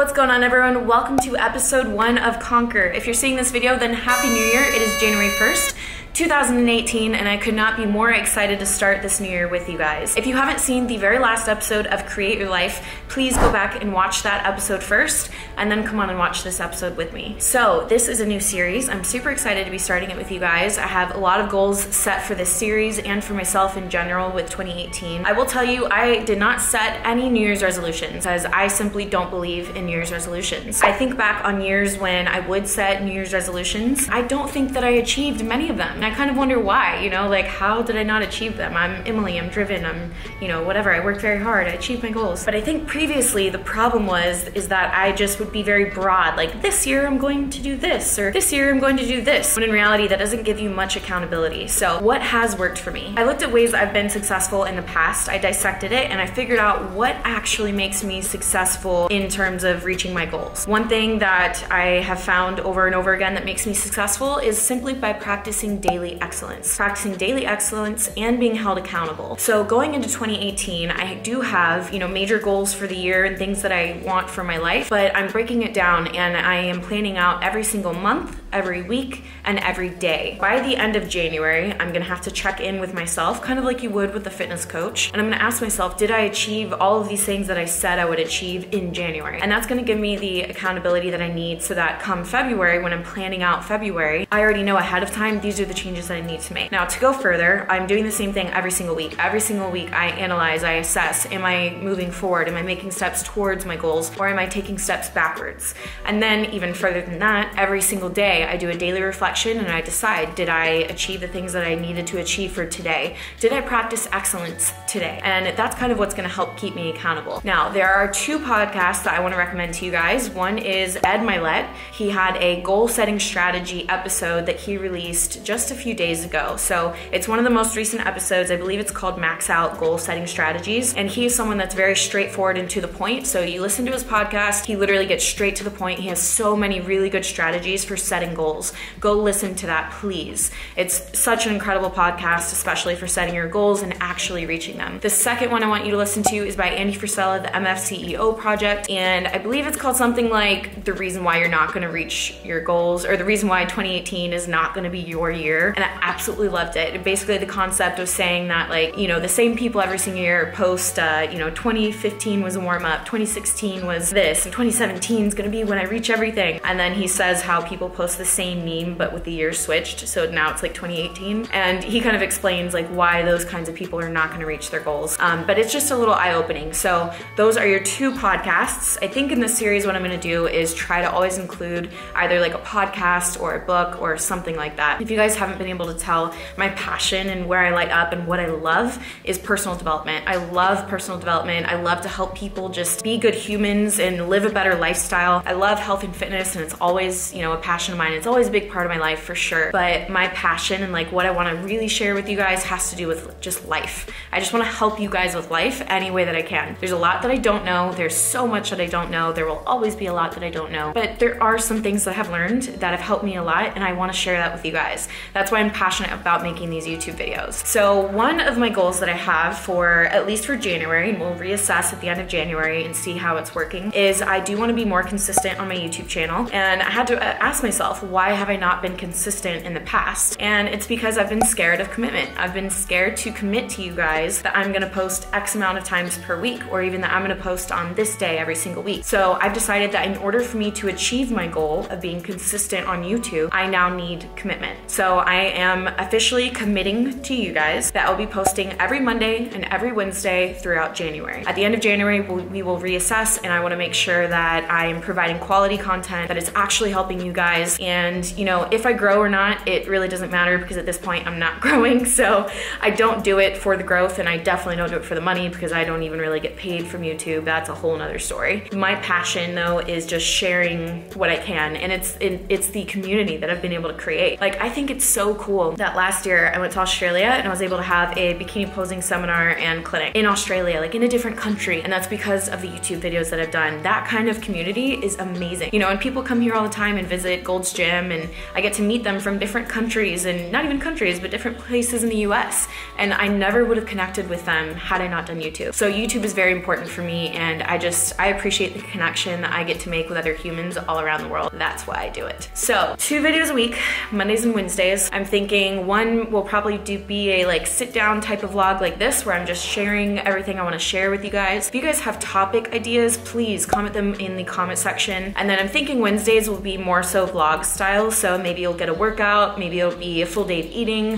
What's going on, everyone? Welcome to episode 1 of Conquer. If you're seeing this video, then Happy New Year. It is January 1st. 2018, and I could not be more excited to start this new year with you guys. If you haven't seen the very last episode of Create Your Life, please go back and watch that episode first, and then come on and watch this episode with me. So this is a new series. I'm super excited to be starting it with you guys. I have a lot of goals set for this series and for myself in general with 2018. I will tell you, I did not set any New Year's resolutions, as I simply don't believe in New Year's resolutions. I think back on years when I would set New Year's resolutions. I don't think that I achieved many of them. I kind of wonder why, you know, like how did I not achieve them? I'm Emily, I'm driven, I'm, you know, whatever. I worked very hard, I achieved my goals. But I think previously the problem is that I just would be very broad, like this year I'm going to do this, or this year I'm going to do this. When in reality, that doesn't give you much accountability. So what has worked for me? I looked at ways I've been successful in the past, I dissected it, and I figured out what actually makes me successful in terms of reaching my goals. One thing that I have found over and over again that makes me successful is simply by practicing daily excellence. Practicing daily excellence and being held accountable. So going into 2018, I do have, you know, major goals for the year and things that I want for my life, but I'm breaking it down and I am planning out every single month, every week, and every day. By the end of January, I'm gonna have to check in with myself, kind of like you would with a fitness coach, and I'm gonna ask myself, did I achieve all of these things that I said I would achieve in January? And that's gonna give me the accountability that I need so that come February, when I'm planning out February, I already know ahead of time, these are the changes that I need to make. Now, to go further, I'm doing the same thing every single week. Every single week, I analyze, I assess, am I moving forward? Am I making steps towards my goals, or am I taking steps backwards? And then even further than that, every single day, I do a daily reflection and I decide, did I achieve the things that I needed to achieve for today? Did I practice excellence today? And that's kind of what's gonna help keep me accountable. Now, there are 2 podcasts that I wanna recommend to you guys. One is Ed Milet. He had a goal setting strategy episode that he released just a few days ago. So it's one of the most recent episodes. I believe it's called Max Out Goal Setting Strategies. And he is someone that's very straightforward and to the point. So you listen to his podcast, he literally gets straight to the point. He has so many really good strategies for setting goals. Go listen to that, please. It's such an incredible podcast, especially for setting your goals and actually reaching them. The second one I want you to listen to is by Andy Frisella, the MFCEO Project. And I believe it's called something like The Reason Why You're Not Gonna Reach Your Goals, or The Reason Why 2018 is Not Gonna Be Your Year. And I absolutely loved it. Basically the concept of saying that, like, you know, the same people every single year post, you know, 2015 was a warm up, 2016 was this, and 2017 is gonna be when I reach everything. And then he says how people post the same meme, but with the years switched. So now it's like 2018. And he kind of explains like why those kinds of people are not gonna reach their goals. But it's just a little eye-opening. So those are your 2 podcasts. I think in this series, what I'm gonna do is try to always include either like a podcast or a book or something like that. If you guys haven't been able to tell, my passion and where I light up and what I love is personal development. I love personal development. I love to help people just be good humans and live a better lifestyle. I love health and fitness, and it's always, you know, a passion of mine. It's always a big part of my life for sure. But my passion and like what I want to really share with you guys has to do with just life. I just want to help you guys with life any way that I can. There's a lot that I don't know. There's so much that I don't know. There will always be a lot that I don't know. But there are some things that I have learned that have helped me a lot, and I want to share that with you guys. That's why I'm passionate about making these YouTube videos. So one of my goals that I have for, at least for January, and we'll reassess at the end of January and see how it's working, is I do want to be more consistent on my YouTube channel. And I had to ask myself, why have I not been consistent in the past? And it's because I've been scared of commitment. I've been scared to commit to you guys that I'm gonna post X amount of times per week, or even that I'm gonna post on this day every single week. So I've decided that in order for me to achieve my goal of being consistent on YouTube, I now need commitment. So I am officially committing to you guys that I'll be posting every Monday and every Wednesday throughout January. At the end of January, we will reassess, and I wanna make sure that I am providing quality content that is actually helping you guys. And you know, if I grow or not, it really doesn't matter, because at this point I'm not growing. So I don't do it for the growth, and I definitely don't do it for the money, because I don't even really get paid from YouTube. That's a whole nother story. My passion though is just sharing what I can, and it's the community that I've been able to create. Like, I think it's so cool that last year I went to Australia and I was able to have a bikini posing seminar and clinic in Australia, like in a different country. And that's because of the YouTube videos that I've done. That kind of community is amazing. You know, and people come here all the time and visit Gold's gym, and I get to meet them from different countries, and not even countries, but different places in the US. And I never would have connected with them had I not done YouTube. So YouTube is very important for me, and I appreciate the connection that I get to make with other humans all around the world. That's why I do it. So 2 videos a week, Mondays and Wednesdays. I'm thinking one will probably be a like sit down type of vlog like this, where I'm just sharing everything I want to share with you guys. If you guys have topic ideas, please comment them in the comment section. And then I'm thinking Wednesdays will be more so vlog style. So maybe you'll get a workout, maybe it'll be a full day of eating,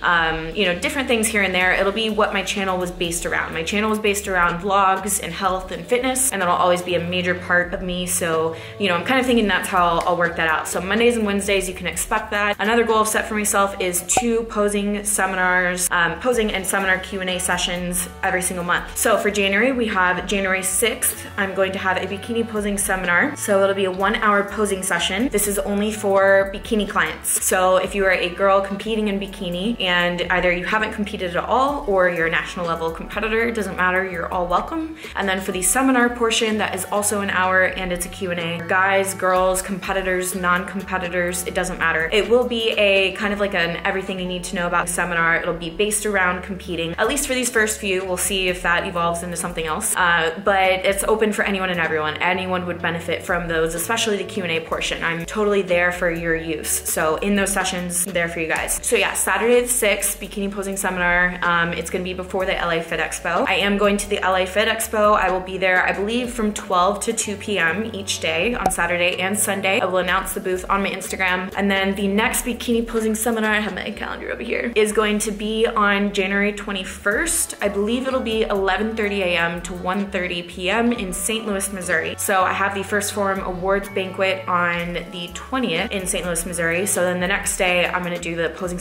you know, different things here and there. It'll be what my channel was based around. My channel was based around vlogs and health and fitness, and that'll always be a major part of me. So, you know, I'm kind of thinking that's how I'll work that out. So Mondays and Wednesdays, you can expect that. Another goal I've set for myself is 2 posing seminars, posing and seminar Q&A sessions every single month. So for January, we have January 6th, I'm going to have a bikini posing seminar. So it'll be a 1-hour posing session. This is only for bikini clients. So if you are a girl competing in bikini and either you haven't competed at all or you're a national level competitor, it doesn't matter, you're all welcome. And then for the seminar portion, that is also an hour, and it's a Q&A. Guys, girls, competitors, non-competitors, it doesn't matter. It will be a kind of like an everything you need to know about seminar. It'll be based around competing, at least for these first few. We'll see if that evolves into something else. But it's open for anyone and everyone. Anyone would benefit from those, especially the Q&A portion. I'm totally there for your use. So in those sessions, there for you guys. So yeah, Saturday the 6th, bikini posing seminar. It's gonna be before the LA Fit Expo. I am going to the LA Fit Expo. I will be there, I believe, from 12 to 2 p.m. each day on Saturday and Sunday. I will announce the booth on my Instagram. And then the next bikini posing seminar, I have my calendar over here, is going to be on January 21st. I believe it'll be 11:30 a.m. to 1:30 p.m. in St. Louis, Missouri. So I have the First Forum Awards Banquet on the 20th in St. Louis, Missouri. So then the next day, I'm gonna do the posing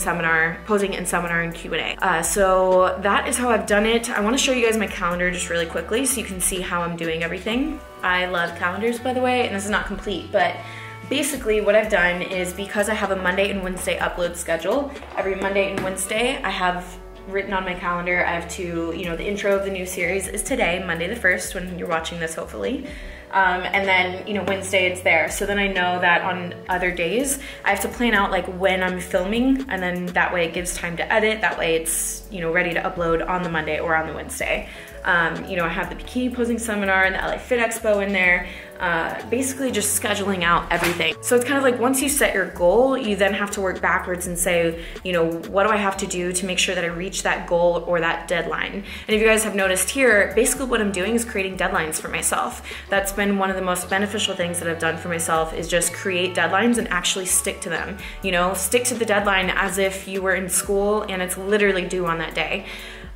and seminar and Q&A. So that is how I've done it. I wanna show you guys my calendar just really quickly so you can see how I'm doing everything. I love calendars, by the way, and this is not complete, but basically what I've done is, because I have a Monday and Wednesday upload schedule, every Monday and Wednesday I have written on my calendar, I have to, you know, the intro of the new series is today, Monday the 1st, when you're watching this, hopefully. And then, you know, Wednesday it's there. So then I know that on other days, I have to plan out like when I'm filming, and then that way it gives time to edit. That way it's, you know, ready to upload on the Monday or on the Wednesday. You know, I have the bikini posing seminar and the LA Fit Expo in there. Basically just scheduling out everything. So it's kind of like, once you set your goal, you then have to work backwards and say, you know, what do I have to do to make sure that I reach that goal or that deadline? And if you guys have noticed here, basically what I'm doing is creating deadlines for myself. That's been one of the most beneficial things that I've done for myself, is just create deadlines and actually stick to them. You know, stick to the deadline as if you were in school and it's literally due on that day.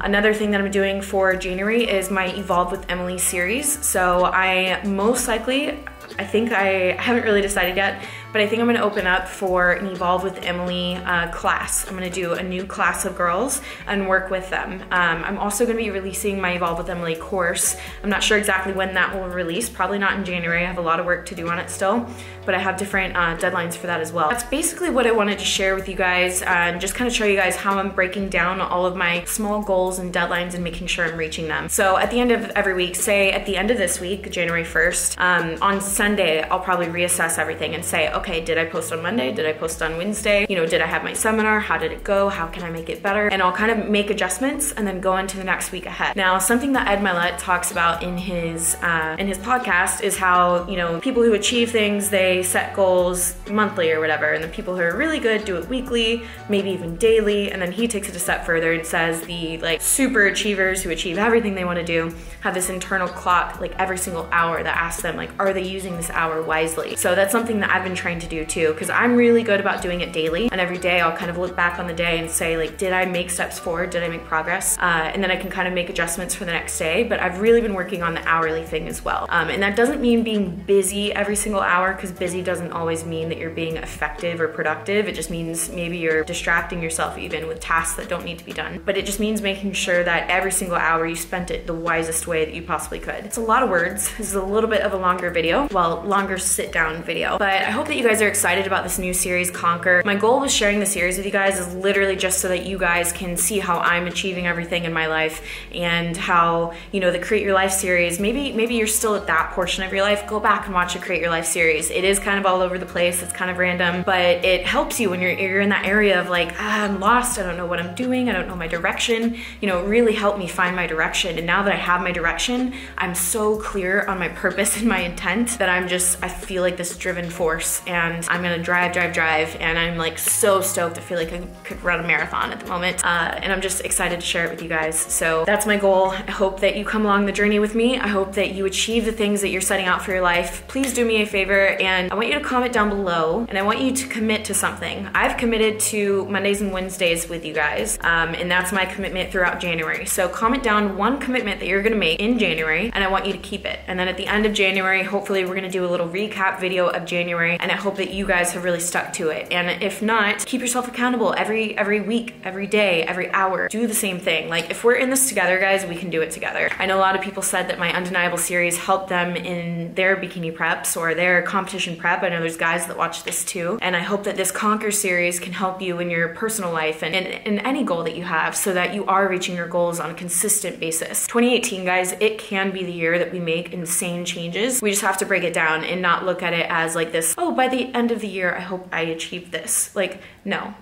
Another thing that I'm doing for January is my Evolve with Emily series. So I most likely, I think I haven't really decided yet, but I think I'm gonna open up for an Evolve with Emily class. I'm gonna do a new class of girls and work with them. I'm also gonna be releasing my Evolve with Emily course. I'm not sure exactly when that will release, probably not in January. I have a lot of work to do on it still, but I have different deadlines for that as well. That's basically what I wanted to share with you guys, and just kind of show you guys how I'm breaking down all of my small goals and deadlines and making sure I'm reaching them. So at the end of every week, say at the end of this week, January 1st, on Sunday, I'll probably reassess everything and say, okay, did I post on Monday? Did I post on Wednesday? You know, did I have my seminar? How did it go? How can I make it better? And I'll kind of make adjustments and then go into the next week ahead. Now, something that Ed Milet talks about in his podcast is how, you know, people who achieve things, they set goals monthly or whatever, and the people who are really good do it weekly, maybe even daily, and then he takes it a step further and says the like super achievers who achieve everything they want to do have this internal clock like every single hour that asks them like, are they using this hour wisely? So that's something that I've been trying to do too, because I'm really good about doing it daily, and every day I'll kind of look back on the day and say like, did I make steps forward? Did I make progress? And then I can kind of make adjustments for the next day, but I've really been working on the hourly thing as well. And that doesn't mean being busy every single hour, because busy doesn't always mean that you're being effective or productive. It just means maybe you're distracting yourself even with tasks that don't need to be done. But it just means making sure that every single hour you spent it the wisest way that you possibly could. It's a lot of words. This is a little bit of a longer video, well, longer sit down video, but I hope that you guys are excited about this new series, Conquer. My goal with sharing the series with you guys is literally just so that you guys can see how I'm achieving everything in my life, and how, you know, the Create Your Life series, maybe you're still at that portion of your life, go back and watch the Create Your Life series. It is kind of all over the place, it's kind of random, but it helps you when you're in that area of like, I'm lost, I don't know what I'm doing, I don't know my direction. You know, it really helped me find my direction, and now that I have my direction, I'm so clear on my purpose and my intent that I feel like this driven force, and I'm gonna drive, and I'm like so stoked. I feel like I could run a marathon at the moment, and I'm just excited to share it with you guys. So that's my goal. I hope that you come along the journey with me. I hope that you achieve the things that you're setting out for your life. Please do me a favor, and I want you to comment down below, and I want you to commit to something. I've committed to Mondays and Wednesdays with you guys, and that's my commitment throughout January. So comment down one commitment that you're gonna make in January, and I want you to keep it. And then at the end of January, hopefully we're gonna do a little recap video of January, and I hope that you guys have really stuck to it. And if not, keep yourself accountable every week, every day, every hour. Do the same thing. Like, if we're in this together, guys, we can do it together. I know a lot of people said that my Undeniable series helped them in their bikini preps or their competition prep. I know there's guys that watch this too. And I hope that this Conquer series can help you in your personal life and in any goal that you have, so that you are reaching your goals on a consistent basis. 2018, guys, it can be the year that we make insane changes. We just have to break it down and not look at it as like this, oh, by the end of the year, I hope I achieve this. Like, no.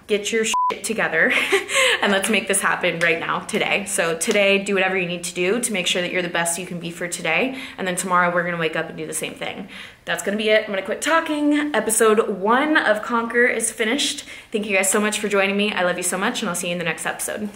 Get your shit together and let's make this happen right now, today. So today, do whatever you need to do to make sure that you're the best you can be for today. And then tomorrow we're gonna wake up and do the same thing. That's gonna be it. I'm gonna quit talking. Episode 1 of Conquer is finished. Thank you guys so much for joining me. I love you so much, and I'll see you in the next episode.